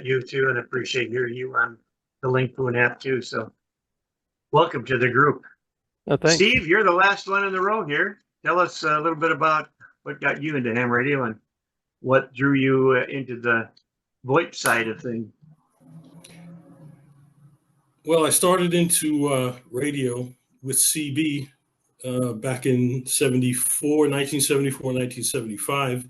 met you too, and appreciate hearing you on the Linkpoon app too. So welcome to the group. Oh, thanks. Steve, you're the last one in the row here. Tell us a little bit about what got you into ham radio and what drew you into the VoIP side of things. Well, I started into radio with CB back in 1974, 1975.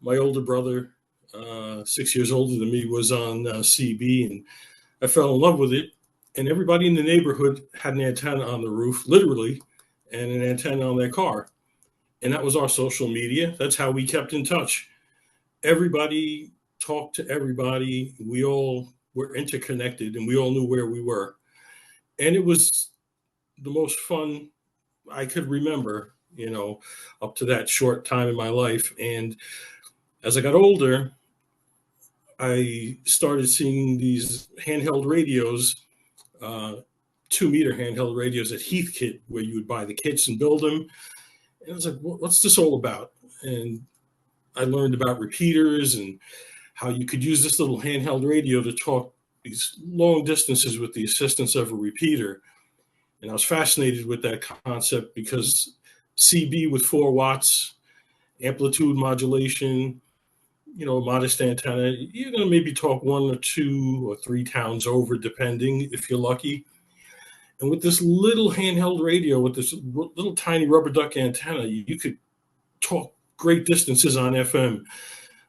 My older brother, 6 years older than me, was on CB, and I fell in love with it. And everybody in the neighborhood had an antenna on the roof, literally, and an antenna on their car. And that was our social media. That's how we kept in touch. Everybody talked to everybody. We all were interconnected, and we all knew where we were. And it was the most fun I could remember, up to that short time in my life. And as I got older, I started seeing these handheld radios, 2-meter handheld radios at Heathkit, where you would buy the kits and build them. And I was like, what's this all about? And I learned about repeaters and how you could use this little handheld radio to talk these long distances with the assistance of a repeater. And I was fascinated with that concept because CB with 4 watts, amplitude modulation, modest antenna, you're going to maybe talk 1 or 2 or 3 towns over, depending if you're lucky. And with this little handheld radio, with this little tiny rubber duck antenna, you could talk great distances on FM.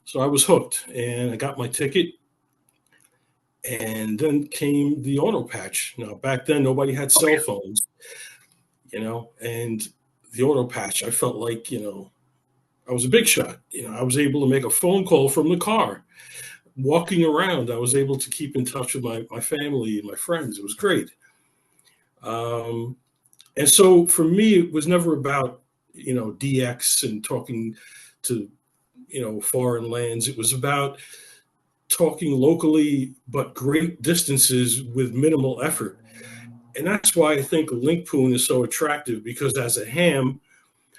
So I was hooked, and I got my ticket. And then came the auto patch. Now, back then, nobody had cell phones, and the auto patch, I felt like, I was a big shot. I was able to make a phone call from the car. Walking around, I was able to keep in touch with my family and my friends. It was great. And so for me, it was never about, DX and talking to, foreign lands. It was about talking locally, but great distances with minimal effort. And that's why I think Linkpoon is so attractive, because as a ham,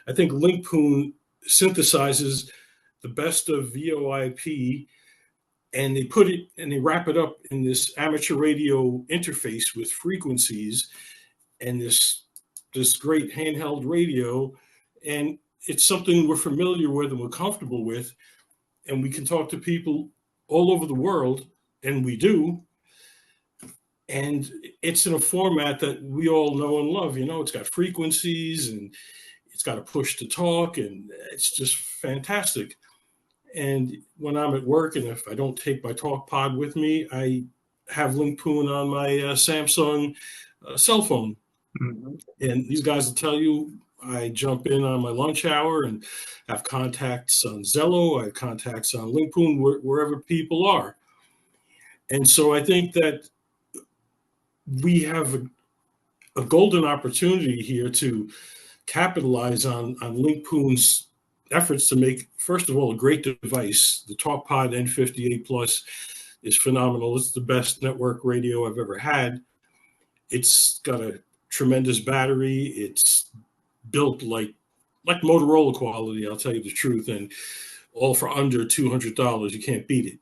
I think Linkpoon synthesizes the best of VoIP, and they put it and they wrap it up in this amateur radio interface with frequencies and this great handheld radio. And it's something we're familiar with and we're comfortable with, and we can talk to people all over the world, and we do. And it's in a format that we all know and love. It's got frequencies and it's got a push to talk, and it's just fantastic. And when I'm at work, and if I don't take my Talkpod with me, I have Linkpoon on my Samsung cell phone. Mm-hmm. And these guys will tell you, I jump in on my lunch hour and have contacts on Zello. I have contacts on Linkpoon, wherever people are. And so I think that we have a golden opportunity here to capitalize on Linkpoon's efforts to make, first of all, a great device. The Talkpod N58 Plus is phenomenal. It's the best network radio I've ever had. It's got a tremendous battery. It's built like Motorola quality, I'll tell you the truth, and all for under $200. You can't beat it.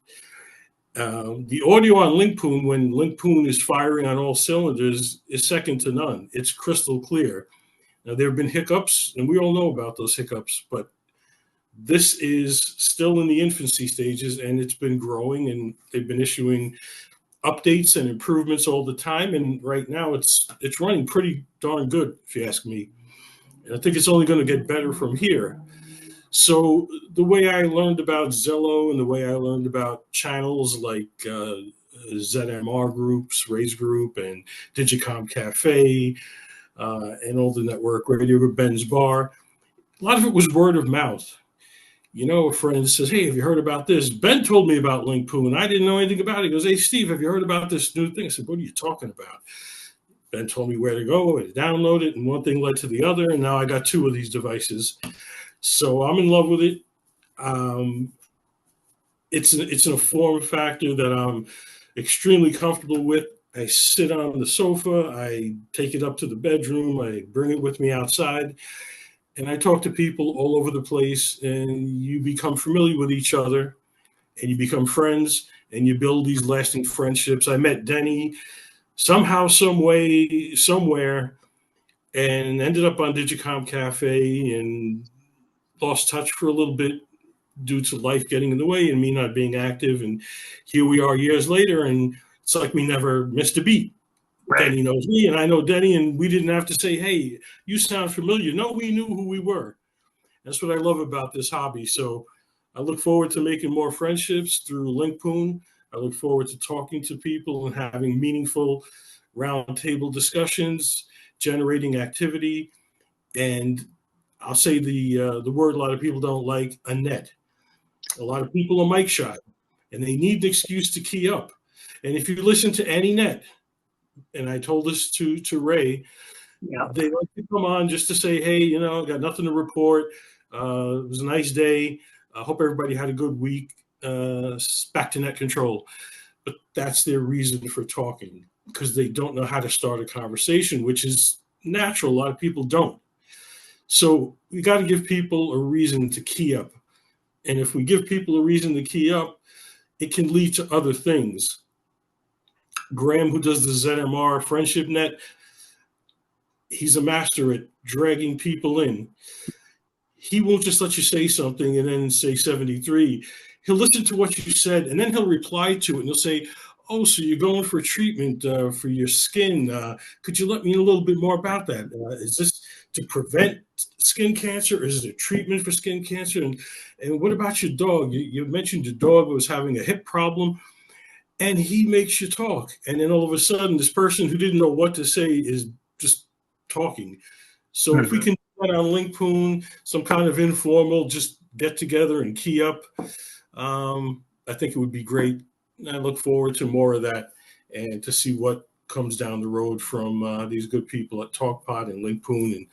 The audio on Linkpoon, when Linkpoon is firing on all cylinders, is second to none. It's crystal clear. Now, there have been hiccups, and we all know about those hiccups, but this is still in the infancy stages, and it's been growing, and they've been issuing updates and improvements all the time. And right now it's running pretty darn good, if you ask me. And I think it's only going to get better from here. So the way I learned about Zello and the way I learned about channels like ZMR groups, Ray's Group, and Digicomm Cafe, and all the network radio, Ben's Bar, a lot of it was word of mouth. A friend says, hey, have you heard about this? Ben told me about Linkpoon. I didn't know anything about it. He goes, hey, Steve, have you heard about this new thing? I said, what are you talking about? Ben told me where to go and download it, and one thing led to the other, and now I got 2 of these devices. So I'm in love with it. It's in a form factor that I'm extremely comfortable with. I sit on the sofa, I take it up to the bedroom, I bring it with me outside, and I talk to people all over the place, and you become familiar with each other, and you become friends, and you build these lasting friendships. I met Denny somehow, some way, somewhere, and ended up on Digicomm Cafe and lost touch for a little bit due to life getting in the way and me not being active. And here we are years later, and it's like we never missed a beat. Right. Denny knows me, and I know Denny, and we didn't have to say, hey, you sound familiar. No, we knew who we were. That's what I love about this hobby. So I look forward to making more friendships through Linkpoon. I look forward to talking to people and having meaningful roundtable discussions, generating activity. And I'll say the word a lot of people don't like, a net. A lot of people are mic shy, and they need the excuse to key up. And if you listen to any net, and I told this to Ray, they like to come on just to say, hey, you know, got nothing to report. It was a nice day. I hope everybody had a good week. Back to net control. But that's their reason for talking, because they don't know how to start a conversation, which is natural. A lot of people don't. So we got to give people a reason to key up. And if we give people a reason to key up, it can lead to other things. Graham, who does the ZMR Friendship Net, he's a master at dragging people in. He won't just let you say something and then say 73. He'll listen to what you said, and then he'll reply to it, and he'll say, oh, so you're going for a treatment for your skin. Could you let me know a little bit more about that? Is this to prevent skin cancer, or is it a treatment for skin cancer? And what about your dog? You mentioned your dog was having a hip problem, and he makes you talk. And then all of a sudden, this person who didn't know what to say is just talking. So if we can do that on Linkpoon, some kind of informal, just get together and key up, I think it would be great. I look forward to more of that and to see what comes down the road from these good people at Talkpod and Linkpoon and